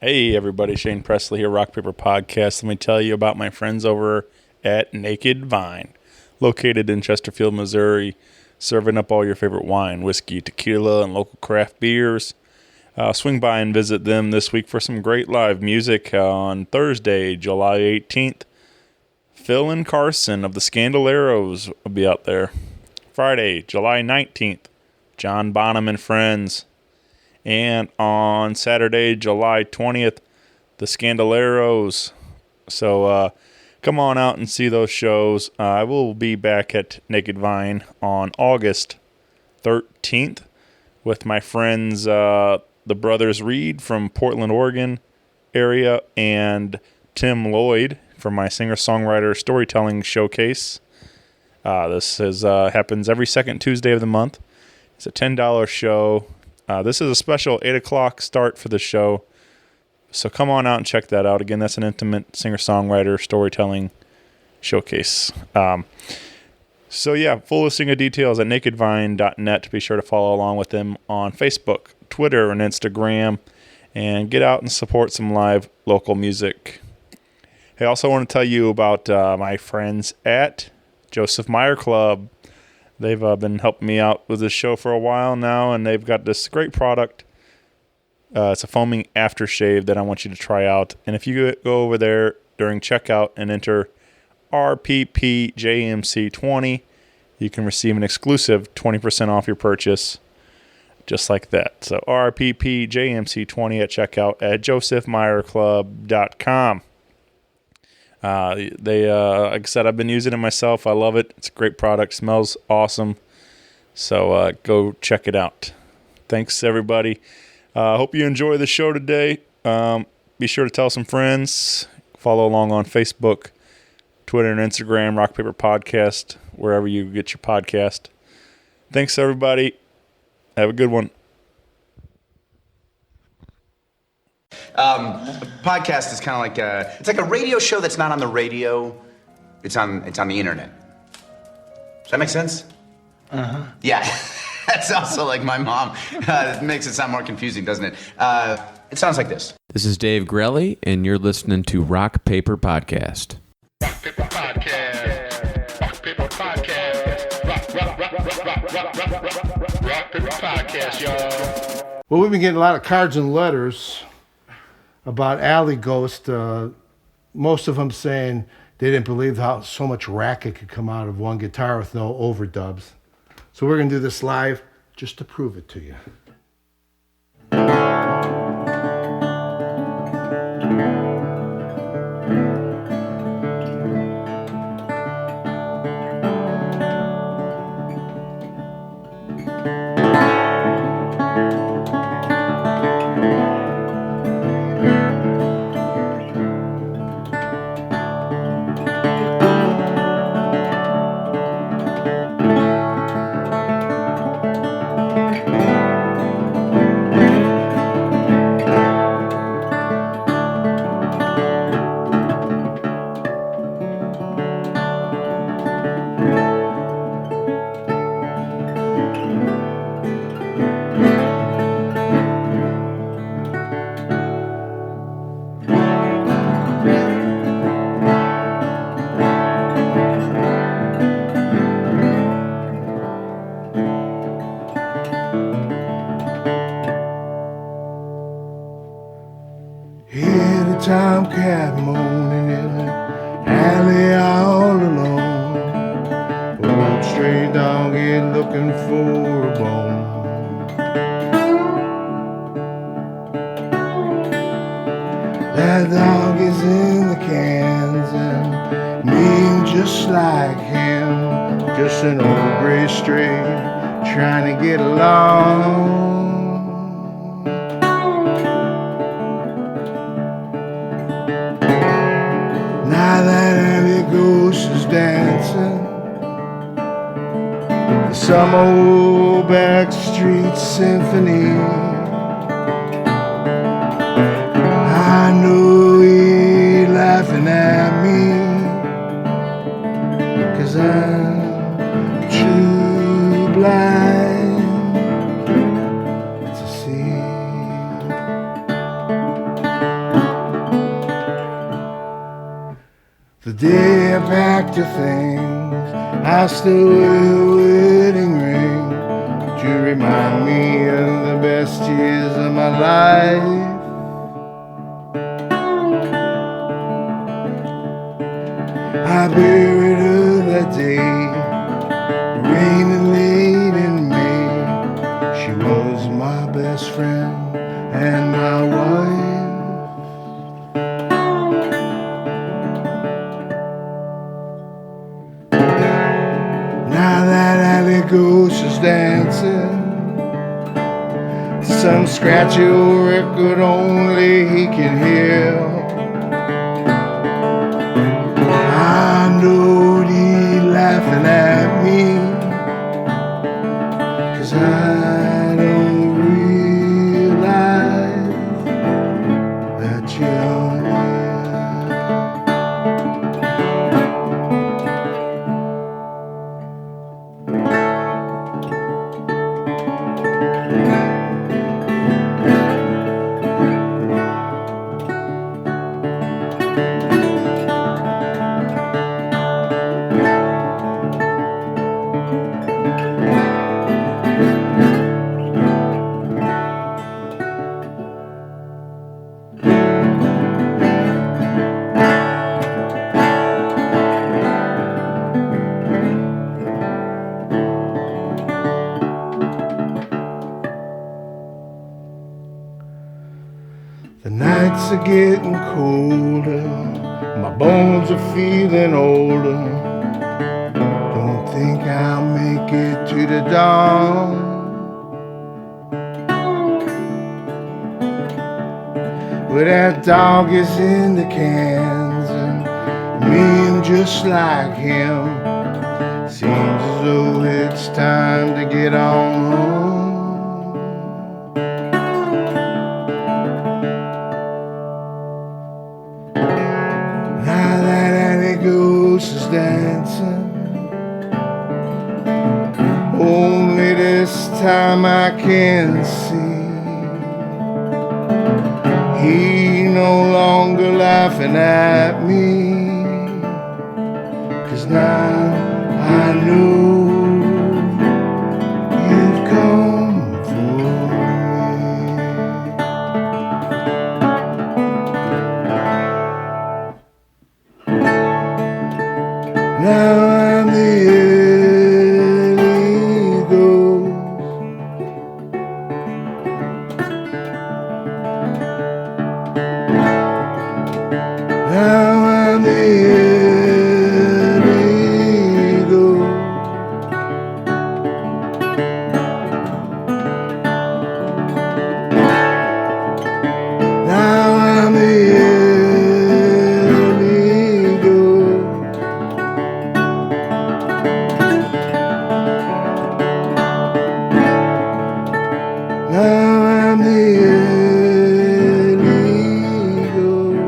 Hey everybody, Shane Presley here, Rock Paper Podcast. Let me tell you about my friends over at Naked Vine, located in Chesterfield, Missouri, serving up all your favorite wine, whiskey, tequila, and local craft beers. Swing by and visit them this week for some great live music. On Thursday, July 18th, Phil and Carson of the Scandaleros will be out there. Friday, July 19th, John Bonham and Friends. And on Saturday, July 20th, the Scandaleros. So come on out and see those shows. I will be back at Naked Vine on August 13th with my friends, the Brothers Reed from Portland, Oregon area, and Tim Lloyd from my singer-songwriter storytelling showcase. This happens every second Tuesday of the month. It's a $10 show. This is a special 8 o'clock start for the show, so come on out and check that out. Again, that's an intimate singer-songwriter storytelling showcase. Full listing of details at nakedvine.net. Be sure to follow along with them on Facebook, Twitter, and Instagram, and get out and support some live local music. Hey, I also want to tell you about my friends at Joseph Meyer Club. They've been helping me out with this show for a while now, and they've got this great product. It's a foaming aftershave that I want you to try out. And if you go over there during checkout and enter RPPJMC20, you can receive an exclusive 20% off your purchase, just like that. So RPPJMC20 at checkout at josephmeyerclub.com. Like I said, I've been using it myself. I love it. It's a great product. Smells awesome. So go check it out. Thanks, everybody. Hope you enjoy the show today. Be sure to tell some friends. Follow along on Facebook, Twitter, and Instagram, Rock Paper Podcast, wherever you get your podcast. Thanks, everybody. Have a good one. Podcast is kind of like it's like a radio show that's not on the radio. It's on the internet. Does that make sense? Uh-huh. Yeah. That's also like my mom. It makes it sound more confusing, doesn't it? It sounds like this. This is Dave Grelly, and you're listening to Rock Paper Podcast. Rock Paper Podcast. Rock Paper Podcast. Rock Paper Podcast, y'all. Well, we've been getting a lot of cards and letters about Alley Ghost, most of them saying they didn't believe how so much racket could come out of one guitar with no overdubs. So we're going to do this live just to prove it to you. Tomcat moaning in the alley all alone. Old stray dog is looking for a bone. That dog is in the cans and mean just like him. Just an old gray stray trying to get along. Now that alley ghost is dancing some old backstreet symphony. I know he laughing at me, 'cause I'm too blind to see. The day I packed the things, I still wear a wedding ring to remind me of the best years of my life. I buried her that day, raining late in May. She was my best friend and my wife. Now that alley ghost is dancing, some scratchy old record only he can hear. I know he laughing at me, 'cause I don't realize that you're near. The nights are getting colder, my bones are feeling older. Don't think I'll make it to the dawn. But that dog is in the cans, and me am just like him. Seems as though it's time to get on home. Is dancing. Only this time I can see he no longer laughing at me, 'cause now I know you've come for me. Now I'm the early ghost. Now I'm the early ghost. Now I'm the early ghost. Now I'm the early ghost.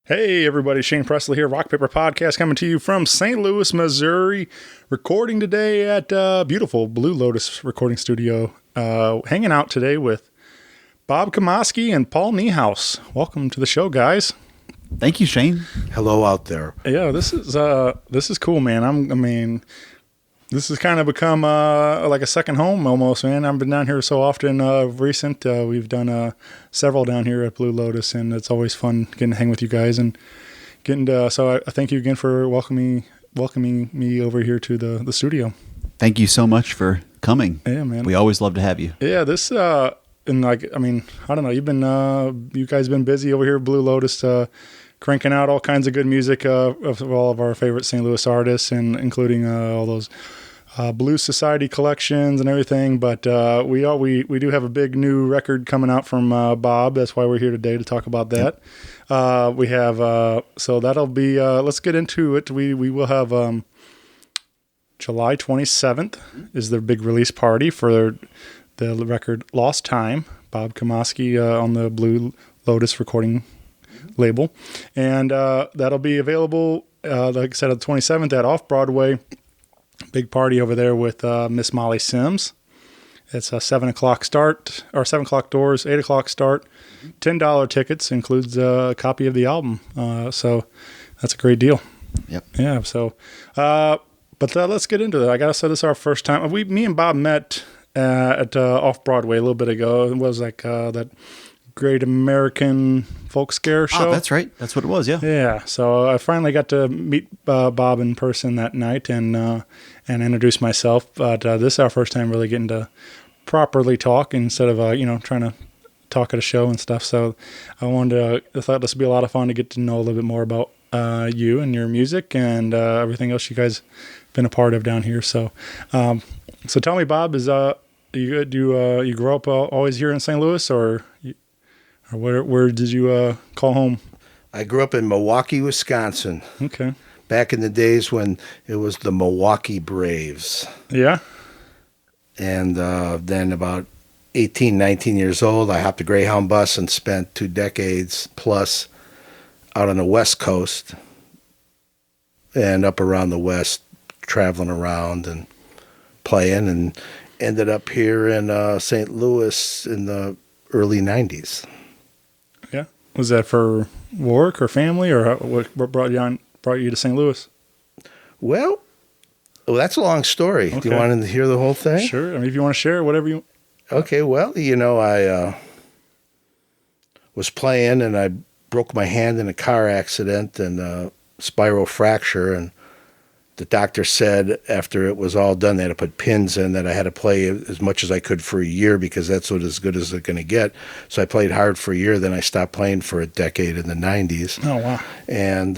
Hey everybody, Shane Presley here, Rock Paper Podcast, coming to you from St. Louis, Missouri, recording today at beautiful Blue Lotus recording studio, hanging out today with Bob Kamoske and Paul Niehaus. Welcome to the show, guys. Thank you, Shane. Hello out there. Yeah, this is cool, man. This has kind of become like a second home almost, man. I've been down here so often recent. We've done several down here at Blue Lotus, and it's always fun getting to hang with you guys and getting to. So I thank you again for welcoming me over here to the studio. Thank you so much for coming. Yeah, man. We always love to have you. Yeah, this and like I mean, I don't know. You guys been busy over here at Blue Lotus, cranking out all kinds of good music of all of our favorite St. Louis artists, and including all those Blues Society collections and everything. But we do have a big new record coming out from Bob. That's why we're here today to talk about that. We have so that'll be. Let's get into it. We will have July 27th is their big release party for the record Lost Time. Bob Kamoske on the Blue Lotus recording label, and that'll be available. Like I said, on the 27th at Off Broadway. Big party over there with Miss Molly Sims. It's a 7 o'clock start, or 7 o'clock doors, 8 o'clock start. $10 tickets, includes a copy of the album. So that's a great deal. Yep. Yeah. So, but let's get into it. I gotta say, this is our first time. Me and Bob met at Off Broadway a little bit ago. It was like that Great American Folk Scare show. Oh, that's right. That's what it was. Yeah. Yeah. So I finally got to meet Bob in person that night and introduce myself. But this is our first time really getting to properly talk instead of trying to talk at a show and stuff. So I thought this would be a lot of fun to get to know a little bit more about you and your music and everything else you guys been a part of down here. So so tell me, Bob, is you grew up always here in St. Louis, or where did you call home? I grew up in Milwaukee, Wisconsin. Okay. Back in the days when it was the Milwaukee Braves. Yeah. And then about 18, 19 years old, I hopped a Greyhound bus and spent 2 decades plus out on the West Coast and up around the West, traveling around and playing, and ended up here in St. Louis in the early 90s. Yeah. Was that for work or family, or what brought you to St. Louis? Well, that's a long story. Okay. Do you want to hear the whole thing? Sure. I mean, if you want to share, whatever you... Okay, well, I was playing and I broke my hand in a car accident and spiral fracture, and the doctor said after it was all done they had to put pins in, that I had to play as much as I could for a year because that's what as good as they're going to get. So I played hard for a year, then I stopped playing for a decade in the 90s. Oh, wow. And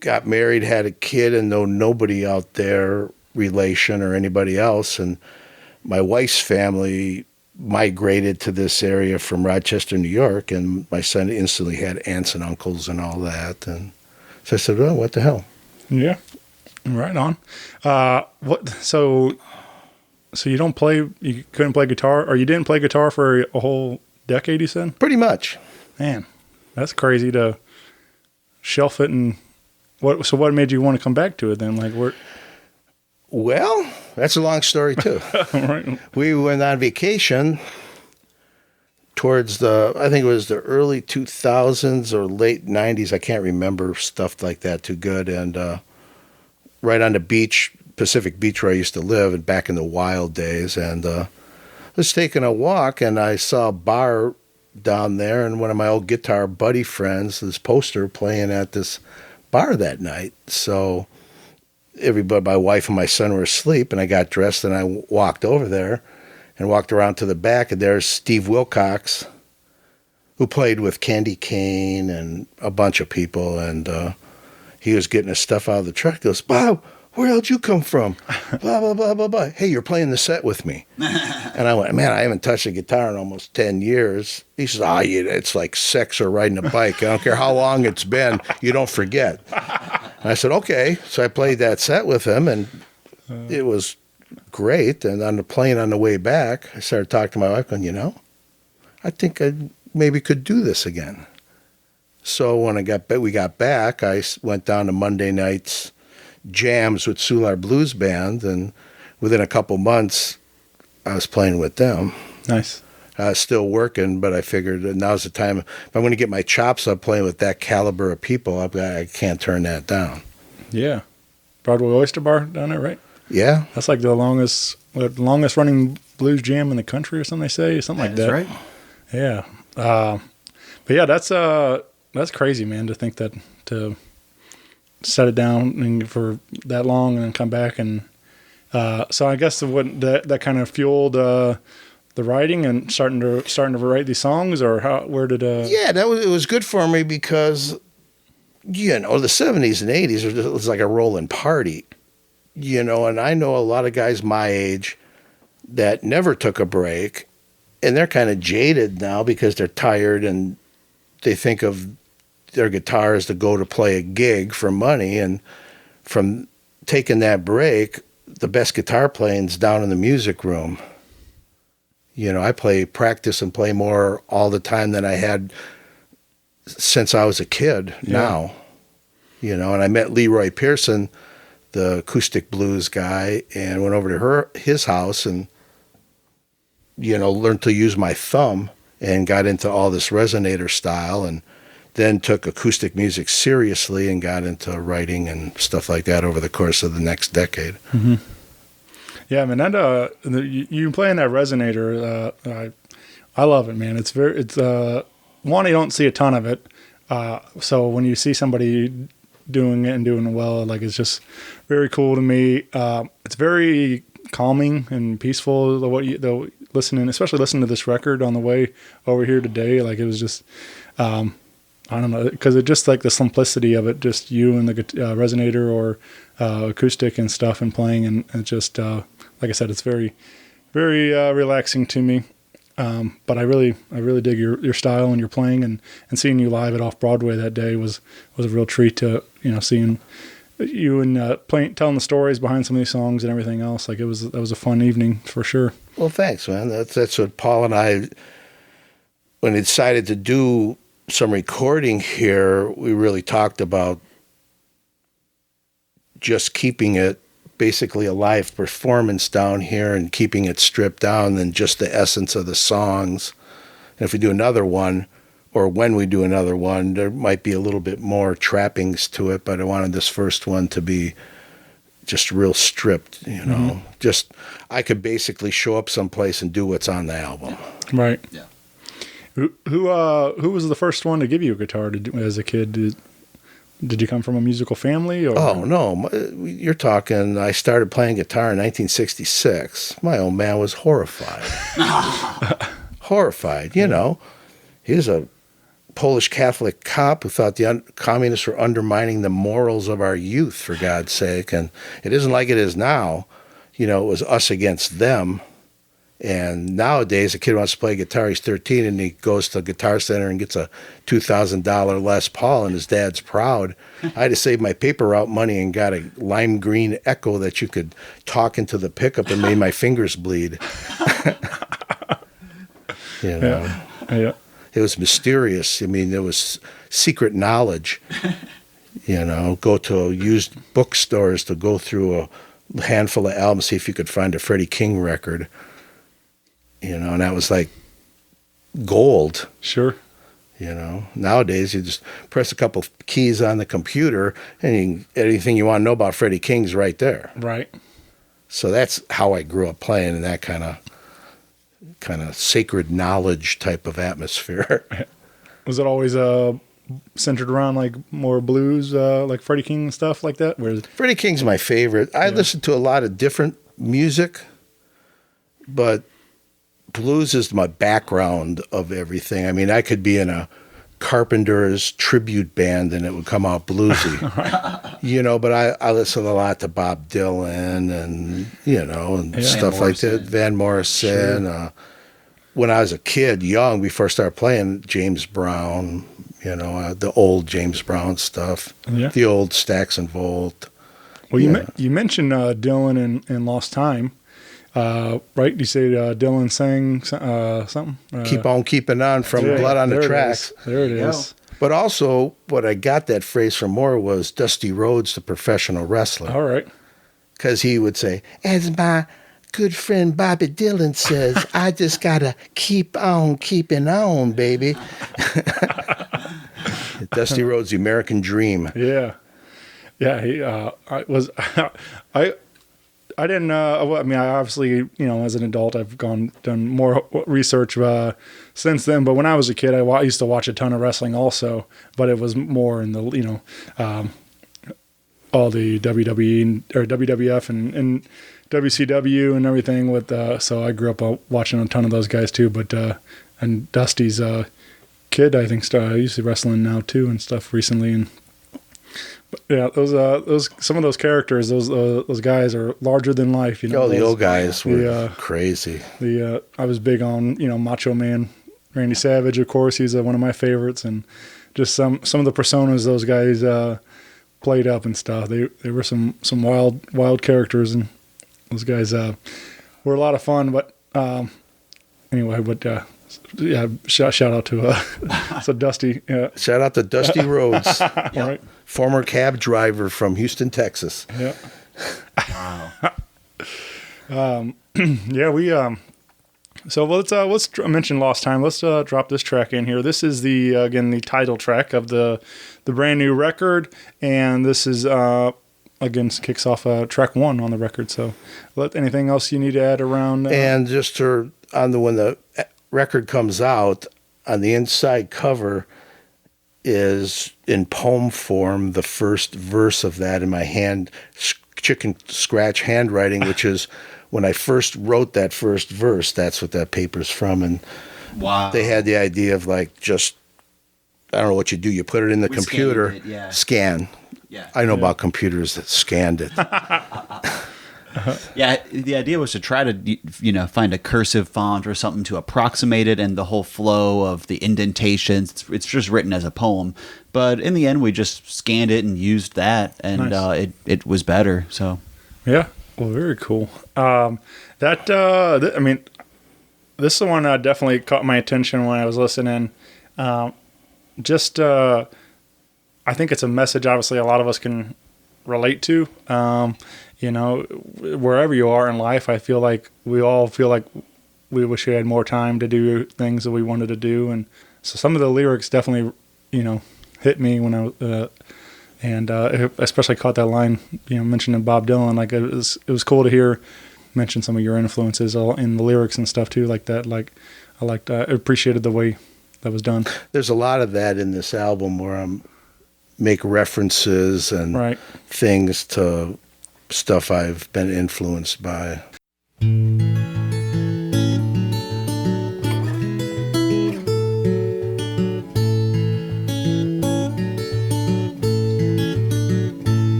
got married, had a kid, and know nobody out there, relation or anybody else. And my wife's family migrated to this area from Rochester, New York, and my son instantly had aunts and uncles and all that. And so I said, well, what the hell? Yeah. Right on. So you couldn't play guitar, or you didn't play guitar for a whole decade, you said? Pretty much. Man, that's crazy to shelf it. And what made you want to come back to it then? Well, that's a long story too. Right. We went on vacation towards I think it was the early 2000s or late 90s. I can't remember stuff like that too good. And right on the beach, Pacific Beach, where I used to live, and back in the wild days. And I was taking a walk, and I saw a bar down there, and one of my old guitar buddy friends, this poster playing at this bar that night. So everybody, my wife and my son were asleep, and I got dressed and I walked over there and walked around to the back, and there's Steve Wilcox, who played with Candy Kane and a bunch of people, and he was getting his stuff out of the truck. He goes, Bob, where how'd you come from? Blah, blah, blah, blah, blah. Hey, you're playing the set with me. And I went, man, I haven't touched a guitar in almost 10 years. He says, it's like sex or riding a bike. I don't care how long it's been. You don't forget. And I said, okay. So I played that set with him, and it was great. And on the plane on the way back, I started talking to my wife, going, I think I maybe could do this again. So when we got back, I went down to Monday nights jams with Solar Blues Band, and within a couple months, I was playing with them. Nice. I was still working, but I figured that now's the time. If I'm going to get my chops up playing with that caliber of people, I can't turn that down. Yeah. Broadway Oyster Bar down there, right? Yeah. That's like the longest running blues jam in the country, or something they say, something like that. That's right. Yeah. But yeah, that's crazy, man, to think that, to set it down and for that long and then come back and So I guess that kind of fueled the writing and starting to write these songs, or where did Yeah, it was good for me because, the 70s and 80s was like a rolling party, and I know a lot of guys my age that never took a break, and they're kind of jaded now because they're tired and they think of their guitar as to go to play a gig for money, and from taking that break, the best guitar playing's down in the music room. I practice and play more all the time than I had since I was a kid now. And I met Leroy Pearson, the acoustic blues guy, and went over to his house and, learned to use my thumb and got into all this resonator style, and then took acoustic music seriously and got into writing and stuff like that over the course of the next decade. Mm-hmm. Yeah, man, you playing that resonator, I love it, man. It's one, you don't see a ton of it. So when you see somebody doing it and doing it well, like, it's just very cool to me. It's very calming and peaceful. Especially listening to this record on the way over here today, like, it was just, I don't know, because it just, like, the simplicity of it, just you and the resonator or acoustic and stuff and playing, and it just, like I said, it's very, very relaxing to me. But I really dig your style and your playing, and seeing you live at Off Broadway that day was a real treat to, seeing you and telling the stories behind some of these songs and everything else. Like, that was a fun evening for sure. Well, thanks, man. That's what Paul and I, when we decided to do some recording here, we really talked about just keeping it basically a live performance down here and keeping it stripped down than just the essence of the songs. And if we do another one, or when we do another one, there might be a little bit more trappings to it, but I wanted this first one to be just real stripped, Mm-hmm. Just, I could basically show up someplace and do what's on the album. Right. Yeah. Who was the first one to give you a guitar as a kid? Did you come from a musical family? Or? Oh, no. You're talking, I started playing guitar in 1966. My old man was horrified. Horrified, He was a Polish Catholic cop who thought the communists were undermining the morals of our youth, for God's sake. And it isn't like it is now. It was us against them. And nowadays, a kid wants to play guitar, he's 13, and he goes to Guitar Center and gets a $2,000 Les Paul, and his dad's proud. I had to save my paper route money and got a lime green Echo that you could talk into the pickup, and made my fingers bleed. Yeah. It was mysterious. I mean, there was secret knowledge. Go to used bookstores to go through a handful of albums, see if you could find a Freddie King record. And that was like gold. Sure. Nowadays you just press a couple keys on the computer and anything you want to know about Freddie King's right there. Right. So that's how I grew up playing in that kind of sacred knowledge type of atmosphere. Was it always centered around like more blues, like Freddie King and stuff like that? Freddie King's my favorite. I listen to a lot of different music, but blues is my background of everything. I mean, I could be in a Carpenter's tribute band and it would come out bluesy. Right. But I listen a lot to Bob Dylan and stuff like that. Van Morrison. Sure. When I was a kid, young, before I started playing, James Brown, the old James Brown stuff, the old Stax and Volt. Well, you mentioned Dylan and Lost Time. Right? You say Dylan sang something? Keep on keeping on from Blood on the Tracks. There it is. But also, what I got that phrase from more was Dusty Rhodes, the professional wrestler. All right. Because he would say, as my good friend Bobby Dylan says, I just got to keep on keeping on, baby. Dusty Rhodes, the American Dream. Yeah. Yeah, I didn't. I obviously, as an adult, I've done more research since then. But when I was a kid, I used to watch a ton of wrestling also. But it was more in the, all the WWE or WWF and WCW and everything with so I grew up watching a ton of those guys too, but and Dusty's kid I think used to wrestling now too and stuff recently, and but yeah, those some of those characters, those guys are larger than life, you know. Oh, the old guys were crazy. I was big on, you know, Macho Man Randy Savage, of course. He's one of my favorites, and just some of the personas those guys played up and stuff. They were some wild characters, and those guys were a lot of fun. But anyway, yeah, shout out to so Dusty. Shout out to Dusty Rhodes, All right. former cab driver from Houston, Texas. Yeah. Wow. Yeah, we so let's mention Lost Time. Let's drop this track in here. This is the title track of the brand new record, and this is again kicks off track 1 on the record. So, anything else you need to add around? And just when the record comes out, on the inside cover is in poem form the first verse of that in my chicken scratch handwriting, which is when I first wrote that first verse. That's what that paper's from. And Wow. they had the idea of like, just, I don't know what you do. You put it in the We computer, scanned it, yeah. scan. Yeah. I know about computers that scanned it. Yeah, the idea was to try to, find a cursive font or something to approximate it and the whole flow of the indentations. It's just written as a poem. But in the end, we just scanned it and used that, and Nice. it was better. So, Yeah. Well, very cool. I mean, this one definitely caught my attention when I was listening. I think it's a message, obviously, a lot of us can relate to. Wherever you are in life, I feel like we all feel like we wish we had more time to do things that we wanted to do. And so some of the lyrics definitely, hit me when I was, I especially caught that line, mentioning Bob Dylan. Like it was cool to hear mention some of your influences in the lyrics and stuff too, like that. Like I appreciated the way that was done. There's a lot of that in this album where I'm make references and Right. things to stuff I've been influenced by.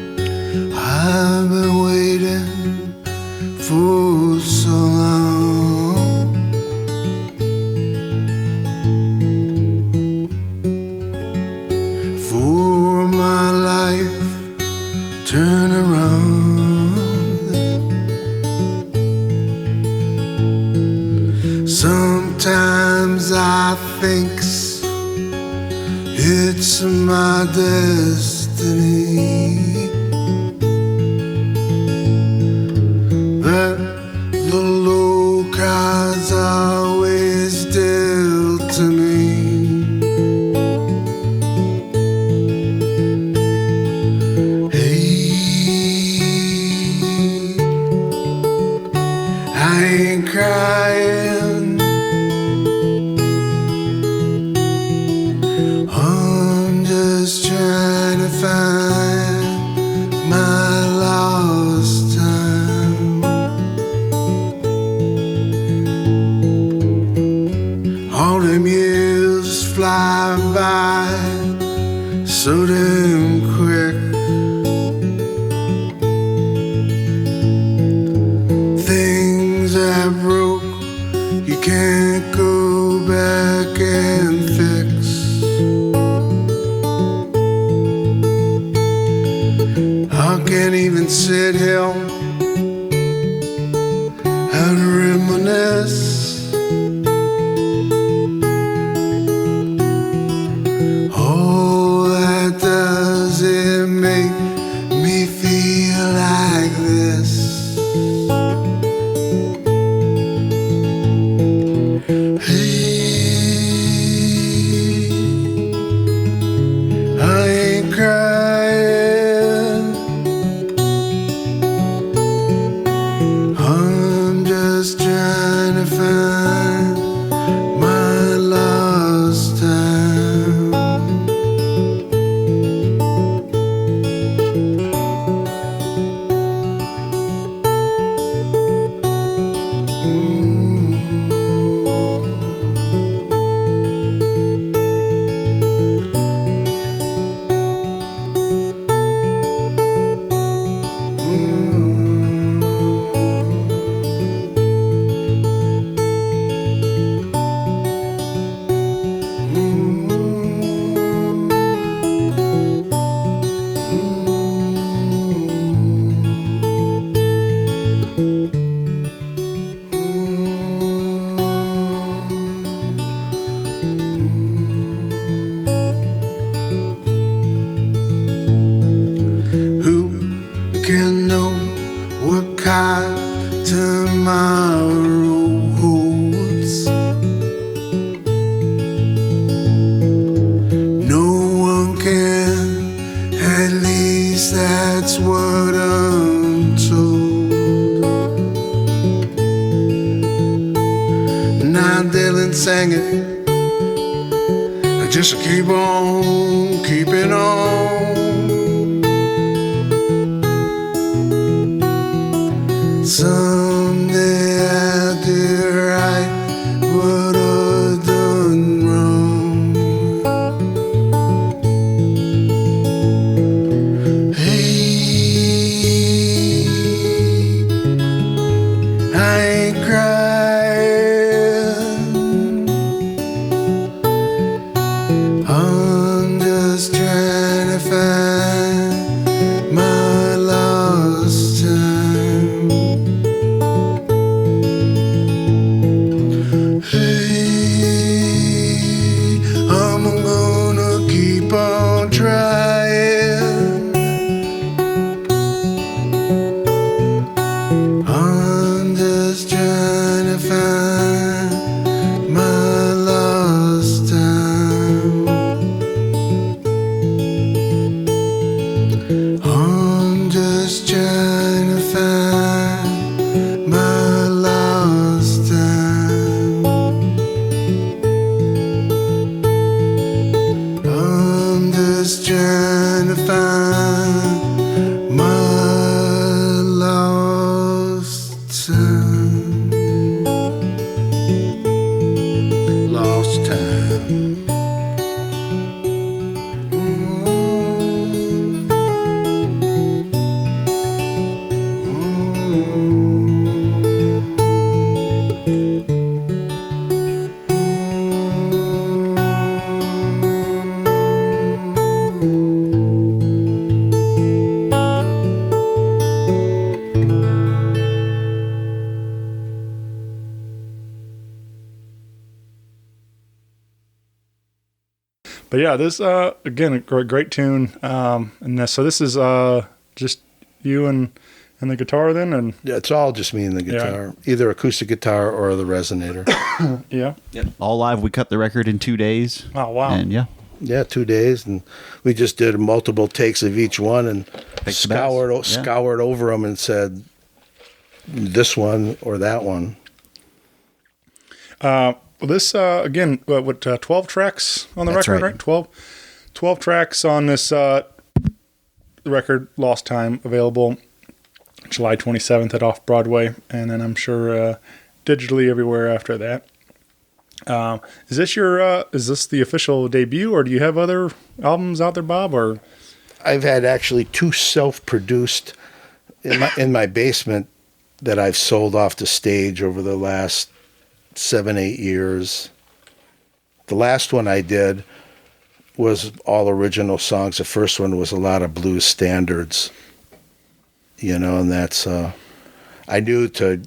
I've been waiting for so long, for my life turn around. Sometimes I think it's my destiny that the low cards always dealt to me. Hey, I ain't crying, I'm just trying to find my lost time. All them years fly by so damn quick. Things that broke, you can't go back and fix. I can't even sit here and reminisce. Oh, that does it make me feel like this? Hey, I ain't crying, I'm just trying to find my lost time. least that's what I'm told. Now Dylan sang it, I just keep on keeping on. Someday I'll do right what I've done wrong. Hey, I ain't crying, I'm just trying to find my lost time. Hey, I'm gonna keep on trying. I'm just trying to find my lost time. I'm just trying to find my lost time. I'm just trying to find my lost time. Lost time. But yeah, this again a great tune. So this is just you and the guitar then, and Yeah, it's all just me and the guitar, either acoustic guitar or the resonator. yeah. Yep. All live. We cut the record in 2 days. Oh wow. And yeah. Yeah, 2 days, and we just did multiple takes of each one and the scoured best. Yeah. scoured over them and said this one or that one. Well, this again, what 12 tracks on the That's record, right. right? 12 tracks on this record. Lost Time, available July 27th at Off Broadway, and then I'm sure digitally everywhere after that. Is this the official debut, or do you have other albums out there, Bob? Or I've had actually 2 self-produced in my basement that I've sold off the stage over the last 7-8 years. The last one I did was all original songs. The first one was a lot of blues standards, and that's I knew to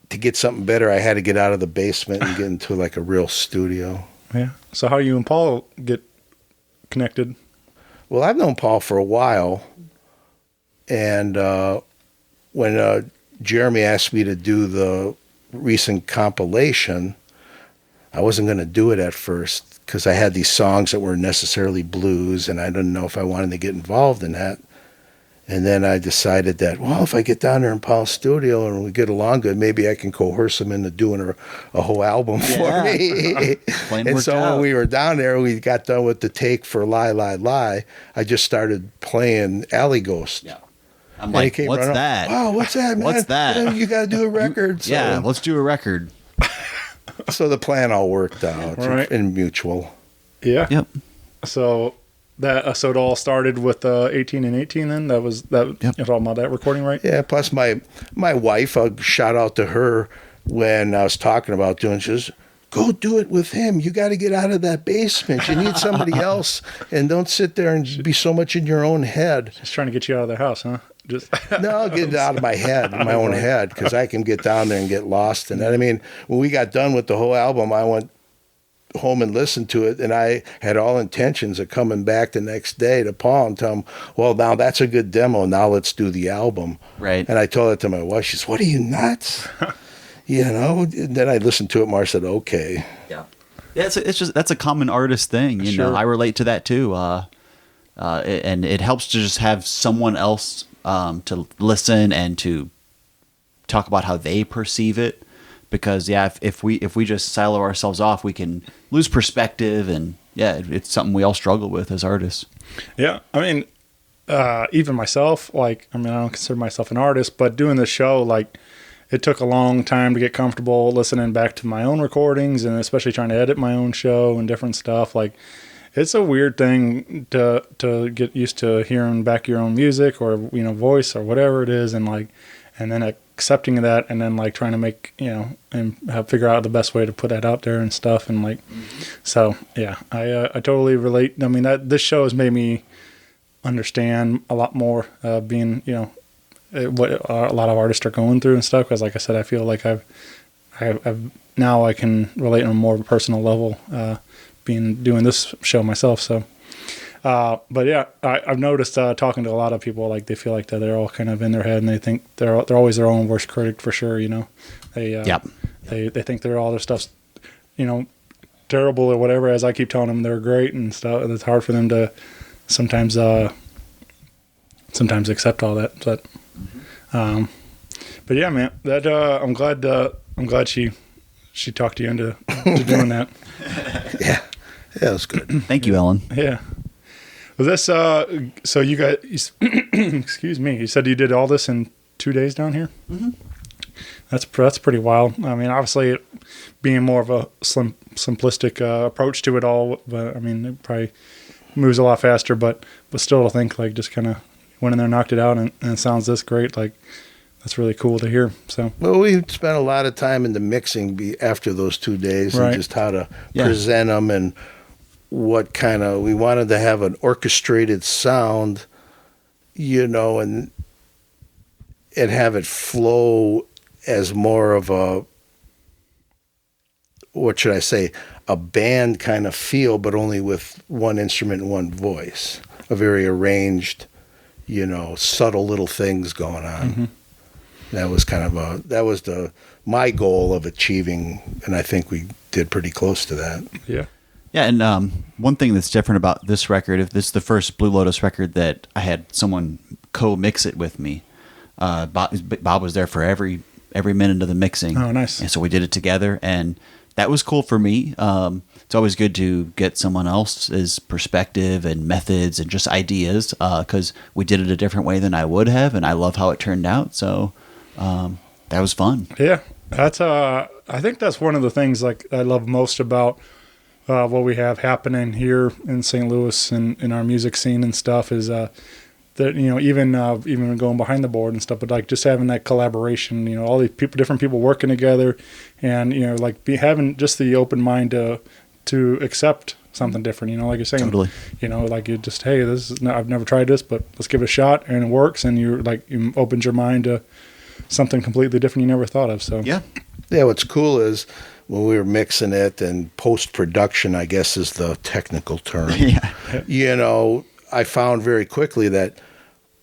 get something better, I had to get out of the basement and get into like a real studio. yeah. So how you and Paul get connected? Well, I've known Paul for a while, and when Jeremy asked me to do the recent compilation, I wasn't going to do it at first because I had these songs that weren't necessarily blues, and I didn't know if I wanted to get involved in that. And then I decided that, well, if I get down there in Paul's studio and we get along good, maybe I can coerce him into doing a whole album for me. And so when we were down there, we got done with the take for Lie, Lie, Lie. I just started playing Alley Ghost. Yeah. I'm And like, he came what's running, that? Wow, what's that, man? What's that? You got to do a record. So, Yeah, let's do a record. so the plan all worked out Right. and mutual. Yeah. Yep. So it all started with 18 and 18. Then that was that. Yep. You're talking about that recording, right? Yeah, plus my wife, a shout out to her when I was talking about doing, she says, go do it with him. You got to get out of that basement. You need somebody else, and don't sit there and be so much in your own head. Just trying to get you out of the house, huh? Just No, get it out of my head, my own head, because I can get down there and get lost in it. I mean, when we got done with the whole album, I went home and listened to it, and I had all intentions of coming back the next day to Paul and tell him, well, now that's a good demo. Now let's do the album. Right. And I told it to my wife. She says, what are you, nuts? And then I listened to it more. I said, okay. Yeah. Yeah, it's just that's a common artist thing. You Sure. know, I relate to that too. and it helps to just have someone else to listen and to talk about how they perceive it. Because if we just silo ourselves off, we can lose perspective, and it's something we all struggle with as artists. Yeah, I mean, even myself, like, I mean, I don't consider myself an artist, but doing this show, like, it took a long time to get comfortable listening back to my own recordings, and especially trying to edit my own show and different stuff. Like, it's a weird thing to get used to hearing back your own music or, you know, voice or whatever it is, and like, and then accepting that, and then like trying to make, you know, and figure out the best way to put that out there and stuff, and like, so yeah, I totally relate. I mean, that this show has made me understand a lot more, being, you know, what a lot of artists are going through and stuff. Because like I said, I feel like I've now I can relate on a more personal level, doing this show myself. So, but yeah, I've noticed talking to a lot of people, like they feel like that they're all kind of in their head, and they think they're always their own worst critic for sure. You know, they think all their stuff's, you know, terrible or whatever. As I keep telling them they're great and stuff, and it's hard for them to sometimes accept all that. But yeah, man, that I'm glad she talked you into doing that. Yeah, that's good. Thank you, Ellen. Yeah. Was this so you guys? Excuse me. You said you did all this in 2 days down here. Mm-hmm. That's pretty wild. I mean, obviously, being more of a simplistic approach to it all, but I mean, it probably moves a lot faster. But still, to think like just kind of went in there, knocked it out, and it sounds this great. Like, that's really cool to hear. So, well, we spent a lot of time in the mixing after those 2 days, right, and just how to present them, and what kind of, we wanted to have an orchestrated sound, you know, and have it flow as more of a, what should I say, a band kind of feel, but only with one instrument and one voice, a very arranged, you know, subtle little things going on. Mm-hmm. That was kind of my goal of achieving, and I think we did pretty close to that. Yeah. Yeah, and one thing that's different about this record, if this is the first Blue Lotus record that I had someone co-mix it with me. Bob was there for every minute of the mixing. Oh, nice. And so we did it together, and that was cool for me. It's always good to get someone else's perspective and methods and just ideas, because we did it a different way than I would have, and I love how it turned out. So that was fun. Yeah, that's I think that's one of the things like I love most about what we have happening here in St. Louis and in our music scene and stuff is that, you know, even going behind the board and stuff, but like just having that collaboration, you know, all these people, different people working together, and, you know, like having just the open mind to accept something different, you know, like you're saying, totally. You know, like you just, hey, I've never tried this, but let's give it a shot, and it works, and you opened your mind to something completely different you never thought of. So yeah, what's cool is when we were mixing it, and post-production, I guess is the technical term. Yeah. You know, I found very quickly that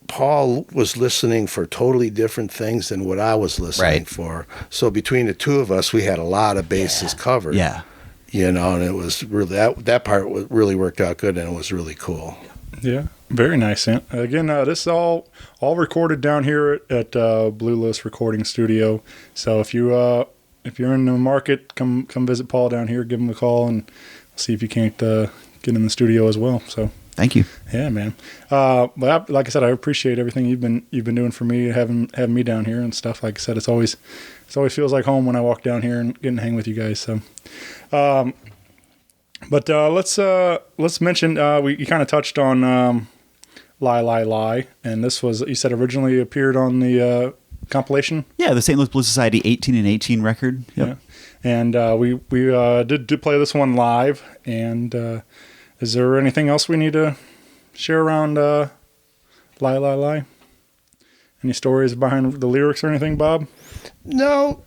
Paul was listening for totally different things than what I was listening for. So between the two of us, we had a lot of bases covered. Yeah. You know, and it was really, that part really worked out good, and it was really cool. Yeah, very nice. And again, this is all recorded down here at Blue Lotus Recording Studio. So if you're in the market, come visit Paul down here. Give him a call and see if you can't get in the studio as well. So thank you. Yeah, man. But like I said, I appreciate everything you've been doing for me, having me down here and stuff. Like I said, it always feels like home when I walk down here and get to hang with you guys. So, but let's mention you kind of touched on Lie Lie Lie, and this was, you said, originally appeared on the compilation. Yeah, the St. Louis Blues Society 18 and 18 record. Yep. Yeah, and we did play this one live. And is there anything else we need to share around Lie Lie Lie? Any stories behind the lyrics or anything, Bob? No,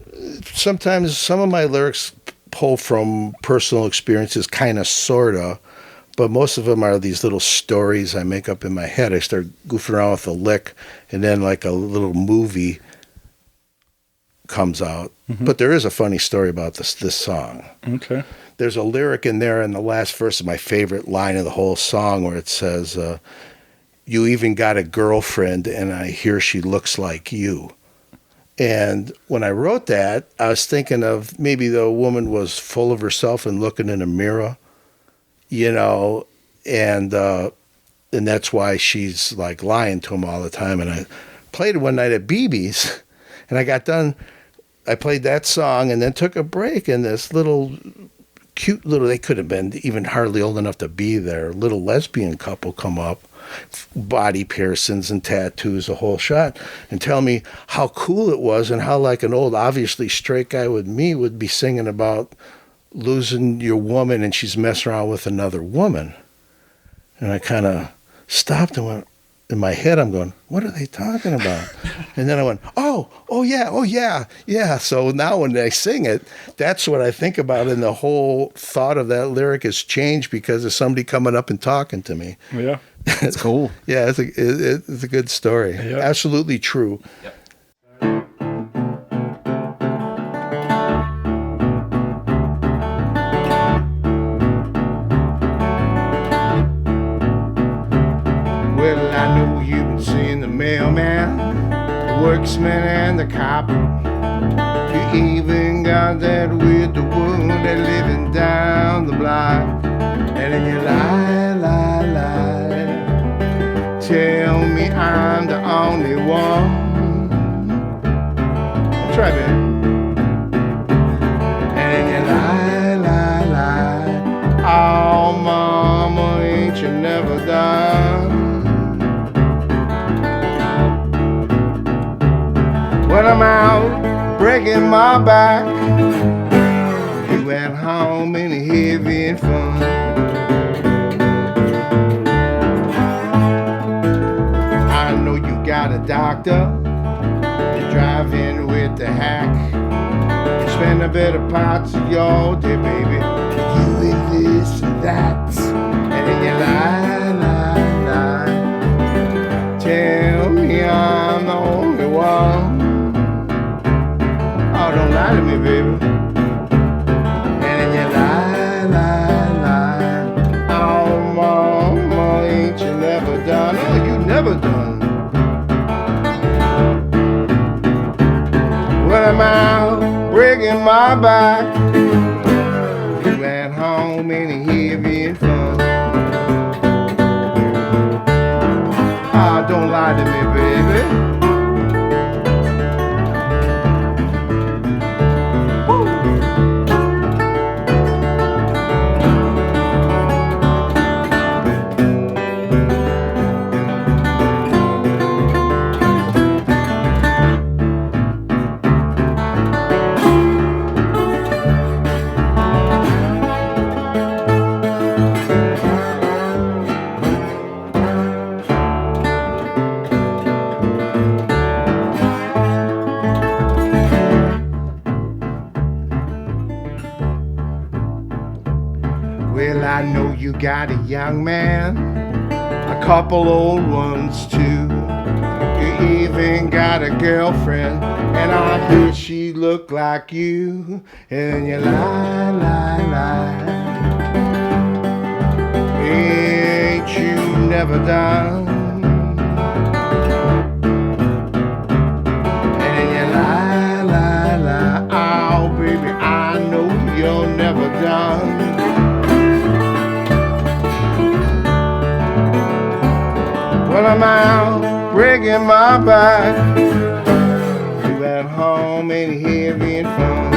sometimes some of my lyrics pull from personal experiences, kind of, sort of, but most of them are these little stories I make up in my head. I start goofing around with a lick, and then like a little movie comes out. But there is a funny story about this song. Okay. There's a lyric in there in the last verse of my favorite line of the whole song where it says, you even got a girlfriend and I hear she looks like you. And when I wrote that, I was thinking of maybe the woman was full of herself and looking in a mirror, you know, and that's why she's like lying to him all the time. And I played it one night at BB's and I got done. I played that song and then took a break, and this little cute little, they could have been even hardly old enough to be there, little lesbian couple come up, body piercings and tattoos, a whole shot, and tell me how cool it was and how like an old, obviously straight guy with me would be singing about losing your woman and she's messing around with another woman. And I kind of stopped and went, in my head, I'm going, what are they talking about? And then I went, oh yeah. So now when I sing it, that's what I think about. And the whole thought of that lyric has changed because of somebody coming up and talking to me. Yeah. It's cool. Yeah, it's a good story. Yep. Absolutely true. Yep. Well, I know you've been seeing the mailman, the worksman, and the cop. You even got that weird woman that living down the block. And then you lie, tell me I'm the only one. Try it, and then you lie. Oh, mama, ain't you never done? When I'm out breaking my back, you at home and having fun. I know you got a doctor, you're driving with the hack. You spend the better parts of your day, baby, doing this and that. And then you lie, tell me I'm the only one. Oh, don't lie to me, baby. And then you lie. Oh, mama, ain't you never done? Oh, you never done. When I'm out breaking my back, you at home and having fun. Oh, don't lie to me, baby. Well, I know you got a young man, a couple old ones too. You even got a girlfriend, and I hear she look like you. And you lie. Ain't you never done? And then you lie. Oh, baby, I know you're never done. When I'm out breaking my back, you at home and having fun.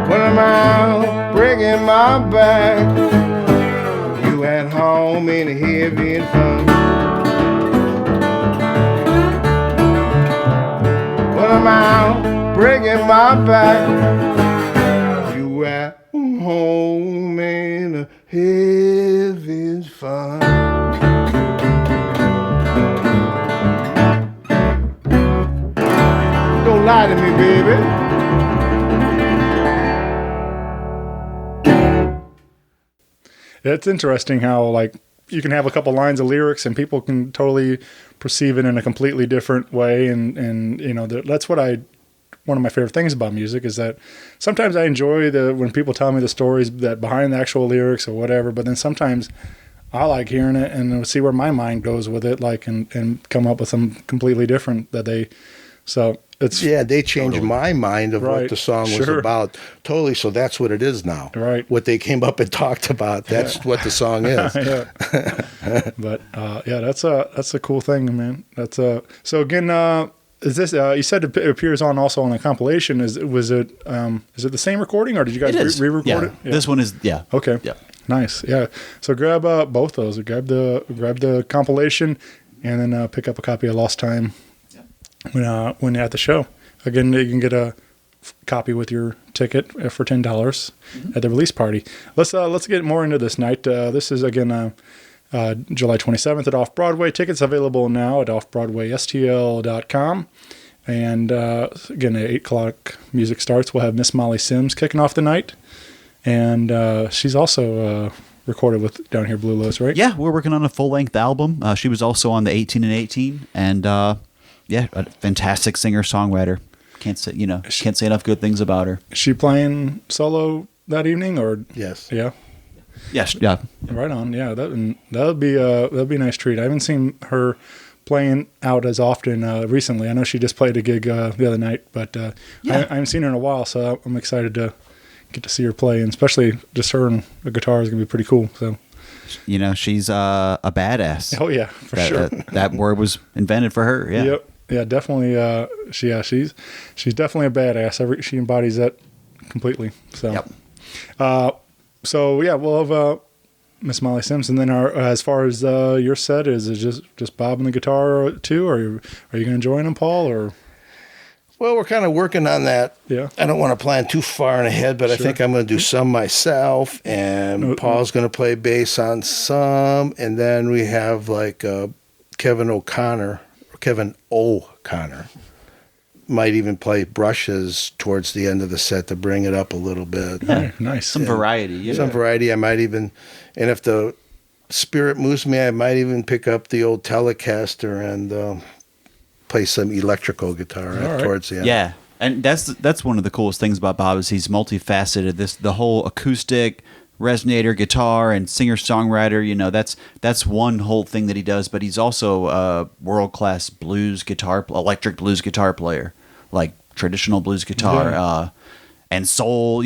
When I'm out breaking my back, you at home and having fun. When I'm out breaking my back, you at home and having fun. Don't lie to me, baby. It's interesting how, like, you can have a couple lines of lyrics and people can totally perceive it in a completely different way. And you know, that's one of my favorite things about music is that sometimes I enjoy when people tell me the stories that behind the actual lyrics or whatever, but then sometimes I like hearing it and see where my mind goes with it, like, and come up with something completely different they changed my mind of Right. what the song was Sure. about totally. So that's what it is now. Right. What they came up and talked about. That's what the song is. Yeah. But that's a cool thing, man. So again, is this you said it appears also on the compilation? Is it the same recording or did you guys It is. re-record Yeah. it? Yeah. This one is, yeah. Okay. Yeah. Nice. Yeah. So grab both those. Grab the compilation, and then pick up a copy of Lost Time when you're at the show. Again, you can get a copy with your ticket for $10 at the release party. Let's get more into this night. This is again July 27th at Off Broadway. Tickets available now at offbroadwaystl.com. And again, at 8:00 music starts. We'll have Miss Molly Sims kicking off the night. And she's also recorded with down here Blue Lotus, right? Yeah, we're working on a full-length album. She was also on the 18 and 18, and a fantastic singer-songwriter. Can't say enough good things about her. Is she playing solo that evening, or Yes. yeah, Yes, yeah. right on. Yeah, that'd be a nice treat. I haven't seen her playing out as often recently. I know she just played a gig the other night, but I haven't seen her in a while, so I'm excited to get to see her play, and especially just her and the guitar is gonna be pretty cool. So, She's a badass. oh yeah, for sure. That word was invented for her. Yeah. Yep. Yeah, definitely. She's definitely a badass. She embodies that completely. So, Yep. So yeah, we'll have Miss Molly Sims, and then as far as your set, is it just Bob and the guitar too, or are you going to join him, Paul, or? Well, we're kind of working on that. Yeah. I don't want to plan too far ahead, but I think I'm going to do some myself, and Paul's going to play bass on some, and then we have like Kevin O'Connor might even play brushes towards the end of the set to bring it up a little bit. Yeah, nice. Some variety. Yeah. Some variety. I might even, and if the spirit moves me, I might even pick up the old Telecaster and play some electrical guitar towards the end. Yeah, and that's one of the coolest things about Bob is he's multifaceted. The whole acoustic resonator guitar and singer-songwriter, that's one whole thing that he does, but he's also a world-class electric blues guitar player, like traditional blues guitar, and soul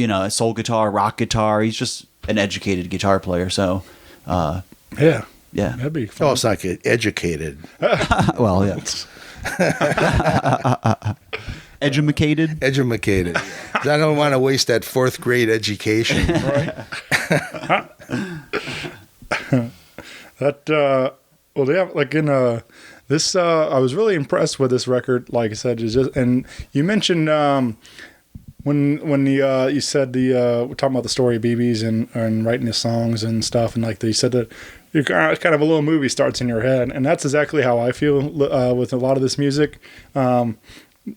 guitar, rock guitar. He's just an educated guitar player, so Yeah, yeah. that'd be fun. Oh, it's not good. Educated. Well, yeah. Edumacated. Edumacated. I don't want to waste that 4th grade education. Right. Well, yeah, like in this, I was really impressed with this record. Like I said, and you mentioned when you said we're talking about the story of BB's and writing the songs and stuff, and like you said that you're kind of a little movie starts in your head, and that's exactly how I feel with a lot of this music. I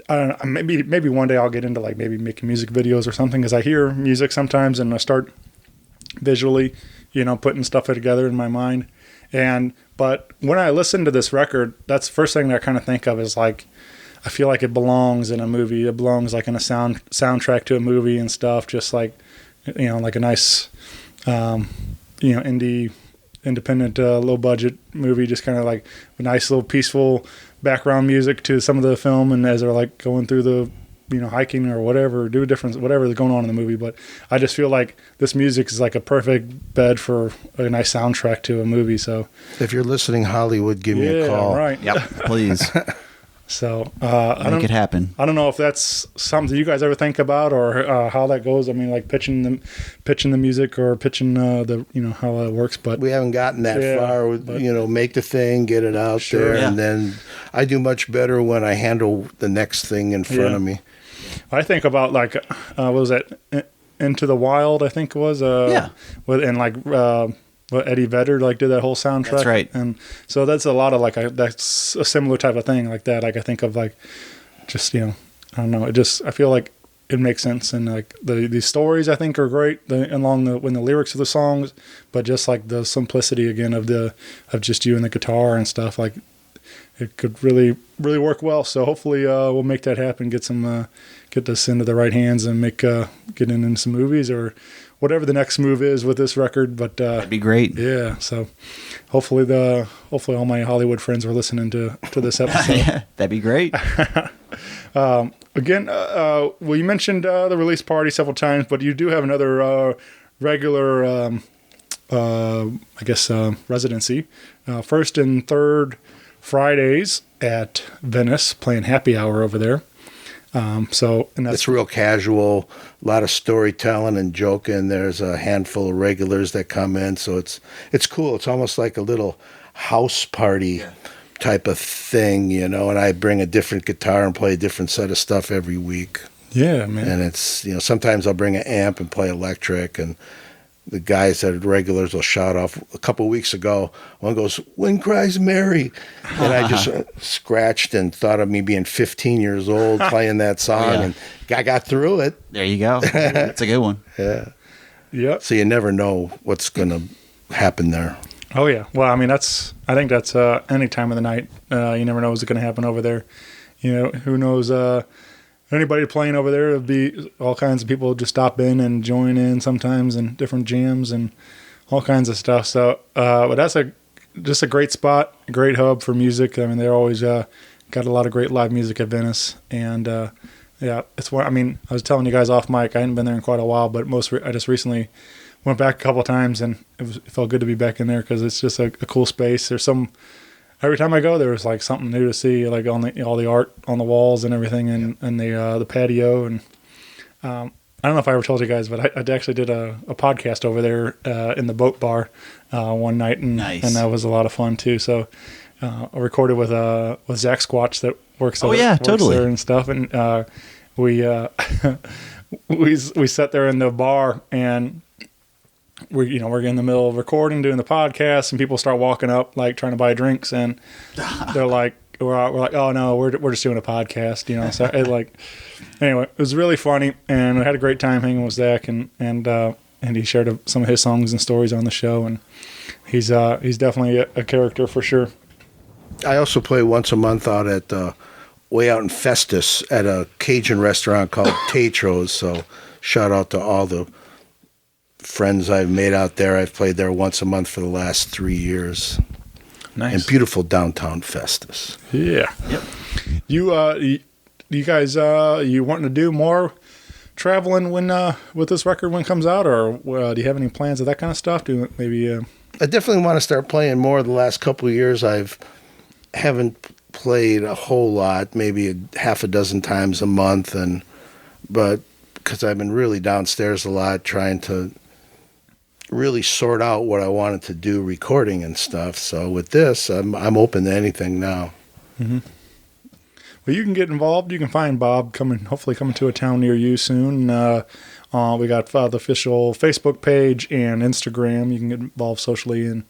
don't know, maybe one day I'll get into like maybe making music videos or something, because I hear music sometimes and I start visually, putting stuff together in my mind. But when I listen to this record, that's the first thing that I kind of think of is like, I feel like it belongs in a movie. It belongs like in a soundtrack to a movie and stuff. Just like, like a nice, independent, low budget movie. Just kind of like a nice little peaceful background music to some of the film, and as they're like going through the hiking or whatever, whatever is going on in the movie. But I just feel like this music is like a perfect bed for a nice soundtrack to a movie. So If you're listening, Hollywood, give me a call. right. Yep, please. So Make it happen. I don't know if that's something you guys ever think about, or how that goes. I mean, like pitching the music or pitching the how that works. But We haven't gotten that far. Make the thing, get it out there, yeah. and then I do much better when I handle the next thing in front of me. I think about like what was that Into the Wild? I think it was what Eddie Vedder did that whole soundtrack. That's right. And so that's a lot of that's a similar type of thing like that. Like I think of like just I don't know. I feel like it makes sense. And like the stories I think are great when the lyrics of the songs, but just like the simplicity again of just you and the guitar and stuff, like it could really work well. So hopefully we'll make that happen. Get this into the right hands and get into some movies or whatever the next move is with this record. But That'd be great. Yeah. So hopefully all my Hollywood friends were listening to this episode. Yeah, that'd be great. Again, well, you mentioned the release party several times, but you do have another regular, residency. First and third Fridays at Venice, playing happy hour over there. And that's It's real casual, a lot of storytelling and joking. There's a handful of regulars that come in, so it's cool. It's almost like a little house party type of thing, you know, and I bring a different guitar and play a different set of stuff every week. Yeah, man. And it's, you know, sometimes I'll bring an amp and play electric, and the guys that are regulars will shout off. A couple of weeks ago, one goes, "When Cries Mary," and I just scratched and thought of me being 15 years old playing that song, and I got through it. There you go. That's a good one. Yeah. Yep. So you never know what's going to happen there. Oh yeah. Well, I mean, I think that's any time of the night. You never know what's going to happen over there. You know, who knows? Anybody playing over there, it'll be all kinds of people just stop in and join in sometimes, and different jams and all kinds of stuff. So, but that's just a great spot, a great hub for music. I mean, they're always got a lot of great live music at Venice, and yeah, it's where, I mean, I was telling you guys off mic, I hadn't been there in quite a while, but I just recently went back a couple of times, and it felt good to be back in there because it's just a cool space. There's every time I go, there was like something new to see, like on all the art on the walls and everything, and the patio. And I don't know if I ever told you guys, but I actually did a podcast over there in the boat bar one night, and that was a lot of fun too. So I recorded with Zach Squatch that works totally there and stuff, and we sat there in the bar, and we're in the middle of recording, doing the podcast, and people start walking up, like trying to buy drinks, and they're like, we're like, oh no, we're just doing a podcast, you know. So anyway, it was really funny, and we had a great time hanging with Zach, and he shared some of his songs and stories on the show, and he's definitely a character for sure. I also play once a month out at way out in Festus at a Cajun restaurant called Tetros. So shout out to all the friends I've made out there. I've played there once a month for the last 3 years. Nice. In beautiful downtown Festus. Yeah. Yep. You guys, you wanting to do more traveling with this record when it comes out, or do you have any plans of that kind of stuff? I definitely want to start playing more. The last couple of years, haven't played a whole lot, maybe half a dozen times a month, but because I've been really downstairs a lot trying to really sort out what I wanted to do, recording and stuff. So with this, I'm open to anything now. Mm-hmm. Well, you can get involved. You can find Bob hopefully coming to a town near you soon. We got the official Facebook page and Instagram. You can get involved socially and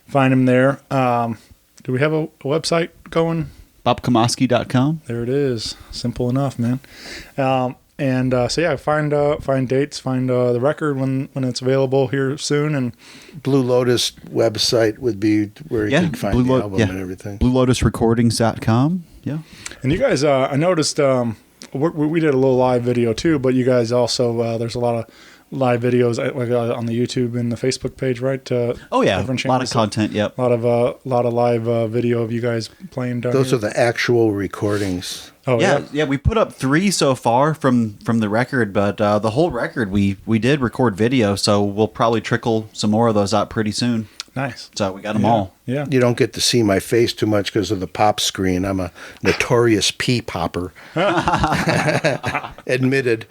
find him there. Do we have a website going? BobKamoske.com. There it is. Simple enough, man. So yeah, find dates, find the record when it's available here soon, and Blue Lotus website would be where you can find the album and everything. BlueLotusRecordings.com. Yeah. And you guys, I noticed we did a little live video too, but you guys also there's a lot of live videos on the YouTube and the Facebook page, right? A lot of content. Yep. A lot of live video of you guys playing down Those here. are the actual recordings. Oh yeah. We put up 3 so far from the record, but the whole record we did record video, so we'll probably trickle some more of those out pretty soon. Nice. So we got them all. Yeah. You don't get to see my face too much because of the pop screen. I'm a notorious pee popper. Admitted.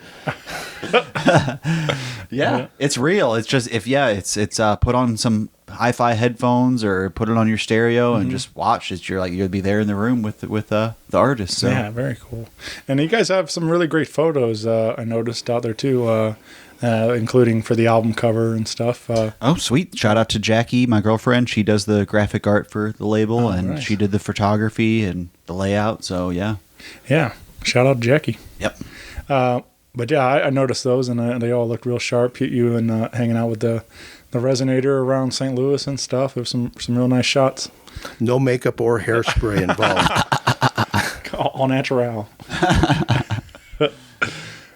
Yeah, it's real. It's just it's put on some hi-fi headphones or put it on your stereo and just watch. You'll be there in the room with the artist. So. Yeah, very cool. And you guys have some really great photos. I noticed out there too, including for the album cover and stuff. Oh, sweet! Shout out to Jackie, my girlfriend. She does the graphic art for the label, and nice. she did the photography and the layout. So yeah. Yeah. Shout out to Jackie. Yep. But yeah, I noticed those, and they all looked real sharp. You and hanging out with the Resonator around St. Louis and stuff. There was some real nice shots. No makeup or hairspray involved. All natural.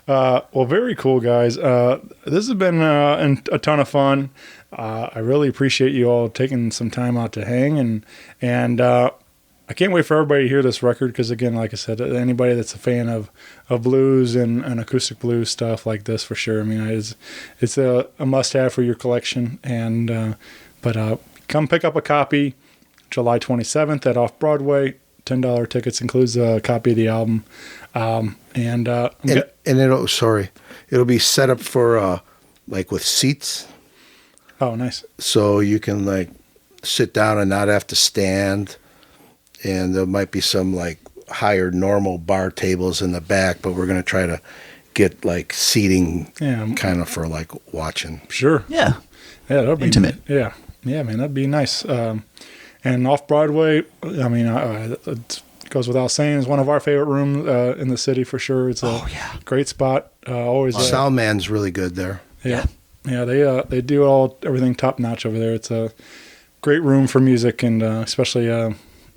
Well, very cool, guys. This has been a ton of fun. I really appreciate you all taking some time out to hang, and I can't wait for everybody to hear this record because, again, like I said, anybody that's a fan of blues and acoustic blues stuff like this, for sure. I mean, it's a must-have for your collection. And but come pick up a copy July 27th at Off Broadway. $10 tickets includes a copy of the album. And it'll be set up for like with seats. Oh, nice. So you can like sit down and not have to stand. And there might be some like higher normal bar tables in the back, but we're going to try to get like seating kind of for like watching. Sure. Yeah. Yeah, that'll be intimate. Yeah, man, that'd be nice. And Off Broadway, I mean, it goes without saying, it's one of our favorite rooms in the city for sure. It's a great spot. Always. Sound man's really good there. Yeah. They do everything top notch over there. It's a great room for music, and especially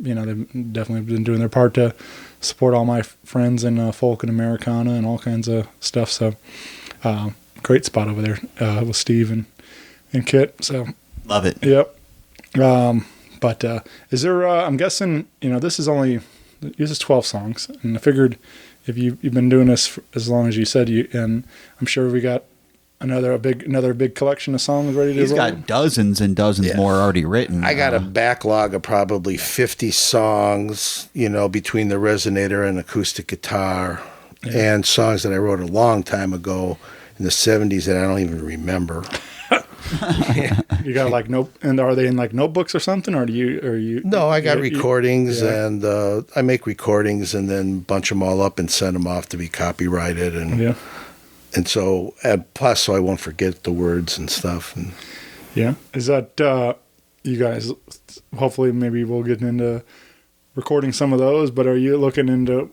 they've definitely been doing their part to support all my friends in folk and Americana and all kinds of stuff. So great spot over there with Steve and Kit. So love it. Yep. But is there? I'm guessing this is 12 songs, and I figured if you've been doing this for as long as you said and I'm sure we got another big collection of songs ready to roll. He's got dozens and dozens more already written. I got a backlog of probably 50 songs, between the Resonator and acoustic guitar, and songs that I wrote a long time ago in the 70s that I don't even remember. You got and are they in like notebooks or something, or do you? No, I got recordings, and I make recordings and then bunch them all up and send them off to be copyrighted, and so plus so I won't forget the words and stuff. And is that you guys? Hopefully, maybe we'll get into recording some of those. But are you looking into?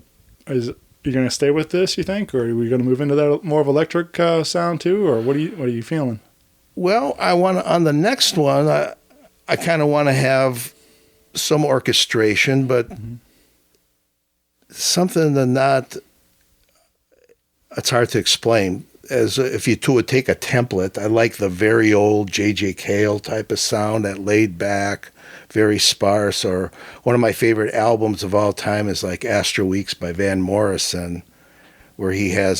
Is you going to stay with this? You think, or are we going to move into that more of electric sound too, or what are you feeling? Well, I want to, on the next one, I kind of want to have some orchestration, but something that not, it's hard to explain. As if you would take a template, I like the very old J.J. Cale type of sound, that laid back, very sparse. Or one of my favorite albums of all time is like Astro Weeks by Van Morrison, where he's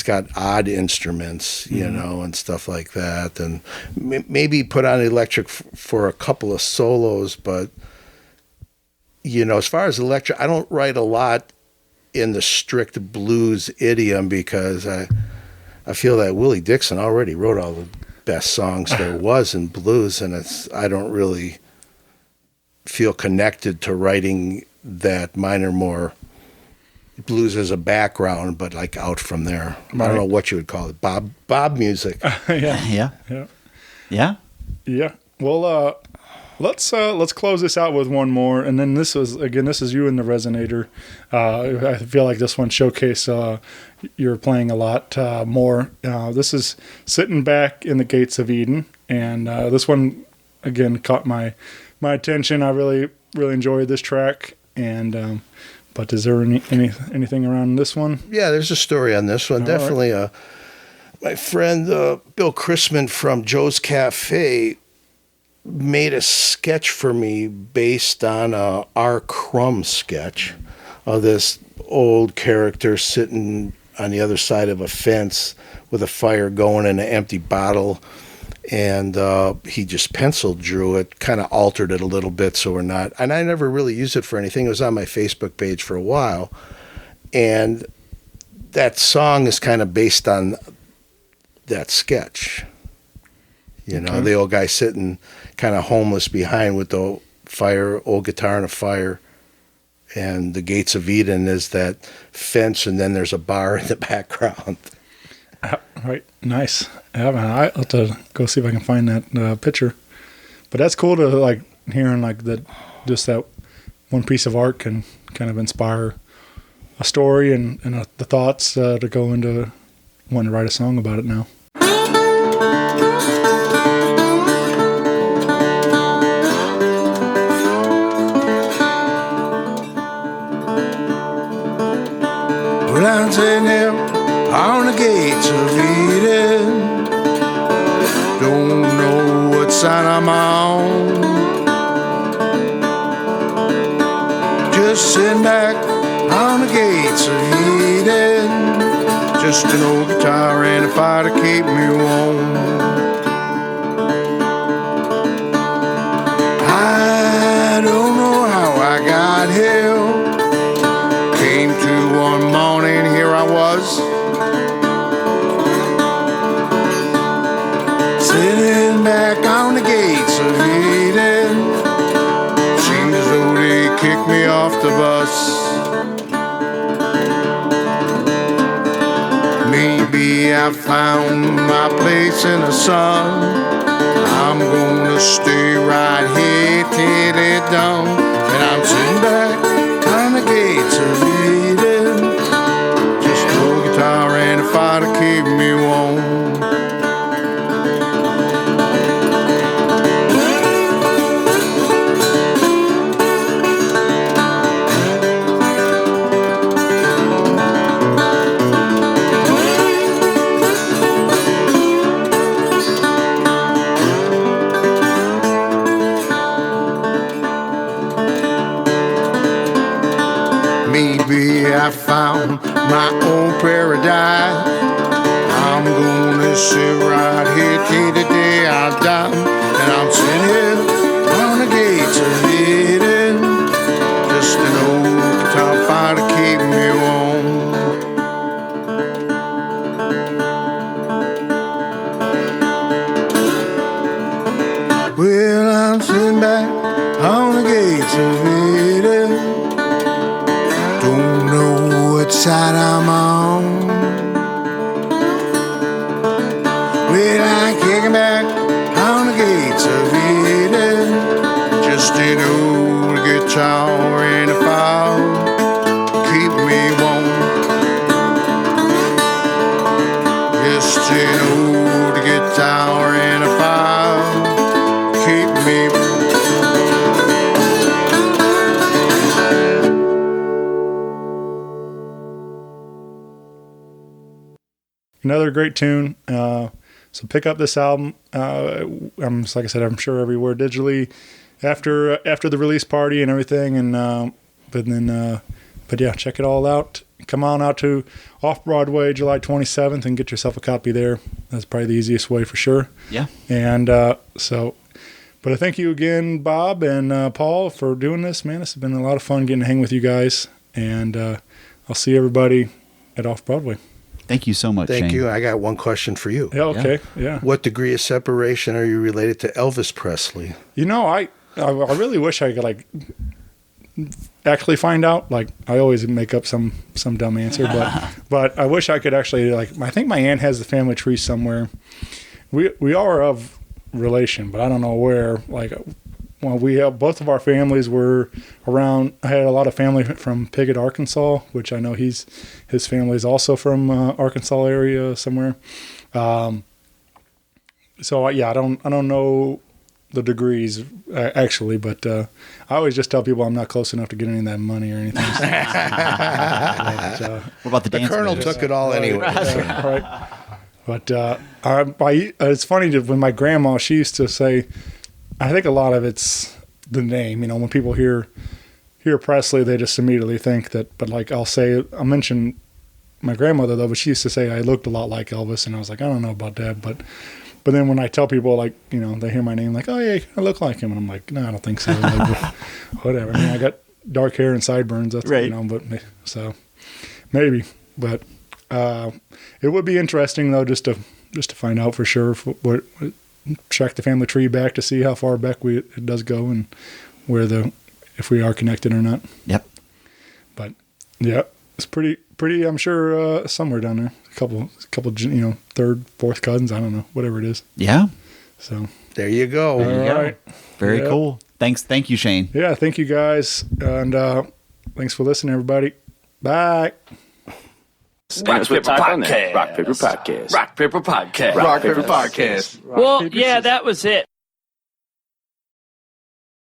got odd instruments, and stuff like that. And maybe put on electric for a couple of solos, but, as far as electric, I don't write a lot in the strict blues idiom because I feel that Willie Dixon already wrote all the best songs there was in blues, and I don't really feel connected to writing that minor, more blues as a background, but like out from there. Right. I don't know what you would call it. Bob music. Yeah. Well, let's close this out with one more, and then this is you and the Resonator. I feel like this one showcased you're playing a lot more. This is Sitting Back in the Gates of Eden, and this one again caught my attention. I really enjoyed this track, and but is there anything around this one? Yeah, there's a story on this one. Definitely. Right. My friend Bill Chrisman from Joe's Cafe made a sketch for me based on a R. Crumb sketch of this old character sitting on the other side of a fence with a fire going and an empty bottle. And he just pencil drew it, kind of altered it a little bit so we're not... And I never really used it for anything. It was on my Facebook page for a while. And that song is kind of based on that sketch. The old guy sitting kind of homeless behind with the fire, old guitar and a fire. And the Gates of Eden is that fence, and then there's a bar in the background. Right, nice. Yeah, man, I'll have to go see if I can find that picture. But that's cool to like hearing like that. Just that one piece of art can kind of inspire a story and the thoughts to go into wanting to write a song about it now. Well, I'm sitting here on the gates of Eden. Don't know what side I'm on. Just sitting back on the gates of Eden. Just an old guitar and a fire to keep me warm. I don't know how I got here. Came to one morning, here I was, sitting back on the gates of Eden. Seems as though they kicked me off the bus. Maybe I found my place in the sun. I'm gonna stay right here till it's done. And I'm sitting back on the gates of Eden. Just a old guitar and a fire to keep me warm. Maybe I found my own paradise. I'm gonna sit right here till the day I die. And I'm sitting here on the gates of Eden. Just an old guitar fire to keep me warm. Well, I'm sitting back on the gates of Eden. Don't know what side I'm on. Well, I'm kicking back on the gates of Eden. Just an old guitar and a fire keep me warm. Just an old guitar and a fire keep me warm. Another great tune. So pick up this album. Like I said, I'm sure everywhere digitally after the release party and everything. And but yeah, check it all out. Come on out to Off Broadway July 27th and get yourself a copy there. That's probably the easiest way for sure. Yeah. And but I thank you again, Bob and Paul, for doing this. Man, this has been a lot of fun getting to hang with you guys. And I'll see everybody at Off Broadway. Thank you so much, Thank Shane. you. I got one question for you. Yeah, okay. Yeah. What degree of separation are you related to Elvis Presley? You know, I really wish I could actually find out. Like, I always make up some dumb answer, but I wish I could actually, I think my aunt has the family tree somewhere. We are of relation, but I don't know where. Well, we have both of our families were around. I had a lot of family from Piggott, Arkansas, which I know his family is also from Arkansas area somewhere. So I don't know the degrees actually, but I always just tell people I'm not close enough to get any of that money or anything. What about the dance Colonel moves? took it all anyway. Right. But it's funny when my grandma, she used to say, I think a lot of it's the name. You know, when people hear Presley, they just immediately think that. But I'll mention my grandmother though, but she used to say I looked a lot like Elvis, and I was like, I don't know about that. But then when I tell people, they hear my name, oh yeah, I look like him, and I'm like, no, I don't think so. Whatever. I mean, I got dark hair and sideburns. That's right. But so maybe. But it would be interesting though, just to find out for sure what track the family tree back to see how far back it does go and if we are connected or not. Yep. But yeah, it's pretty. I'm sure somewhere down there, a couple, third, fourth cousins. I don't know, whatever it is. Yeah. So There you go. all right. Very Yeah. cool. Thank you, Shane. Yeah, thank you guys, and thanks for listening, everybody. Bye. Rock Paper Podcast. Rock Paper Podcast. Rock Paper Podcast. Rock Paper Podcast. Well, yeah, that was it.